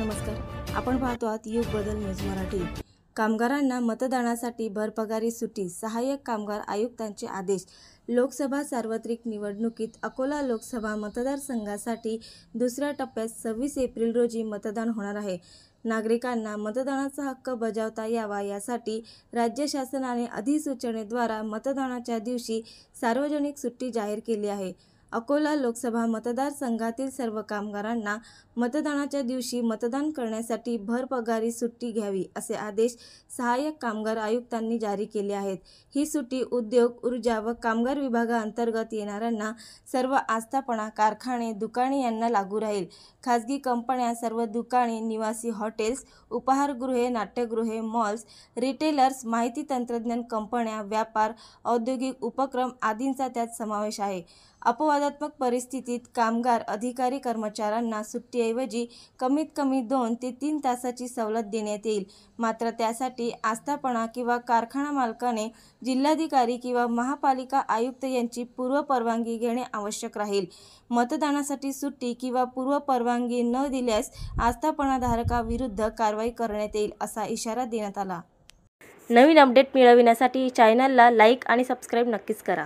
नमस्कार, आपण पाहतो आहात युग बदल न्यूज मराठी। कामगारांना मतदानासाठी भरपगारी सुट्टी, सहाय्यक कामगार आयुक्तांचे आदेश। लोकसभा सार्वत्रिक निवडणुकीत अकोला लोकसभा मतदारसंघासाठी दुसऱ्या टप्प्यात 26 एप्रिल रोजी मतदान होणार आहे। नागरिकांना मतदानाचा हक्क बजावता यावा यासाठी राज्य शासनाने अधिसूचनेद्वारे मतदानाच्या दिवशी सार्वजनिक सुट्टी जाहीर केली आहे। अकोला लोकसभा मतदारसंघातील सर्व कामगारांना मतदानाच्या दिवशी मतदान करण्यासाठी भरपगारी सुट्टी घ्यावी असे आदेश सहाय्यक कामगार आयुक्तांनी जारी केले आहेत। ही सुट्टी उद्योग, ऊर्जा व कामगार विभागाअंतर्गत येणाऱ्यांना, सर्व आस्थापना, कारखाने, दुकाने यांना लागू राहील। खासगी कंपन्या, सर्व दुकाने, निवासी हॉटेल्स, उपहारगृहे, नाट्यगृहे, मॉल्स, रिटेलर्स, माहिती तंत्रज्ञान कंपन्या, व्यापार, औद्योगिक उपक्रम आदींचा त्यात समावेश आहे। अपवादात्मक परिस्थितीत कामगार, अधिकारी, कर्मचाऱ्यांना सुट्टीऐवजी कमीत कमी 2 ते 3 तासाची सवलत देण्यात येईल। मात्र त्यासाठी आस्थापना किंवा कारखाना मालकाने जिल्हाधिकारी किंवा महापालिका आयुक्त यांची पूर्व परवानगी घेणे आवश्यक राहील। मतदानासाठी सुट्टी किंवा पूर्व परवानगी न दिल्यास आस्थापनाधारकाविरुद्ध कारवाई करण्यात येईल असा इशारा देण्यात आला। नवीन अपडेट मिळविण्यासाठी चॅनलला लाईक आणि सबस्क्राईब नक्कीच करा।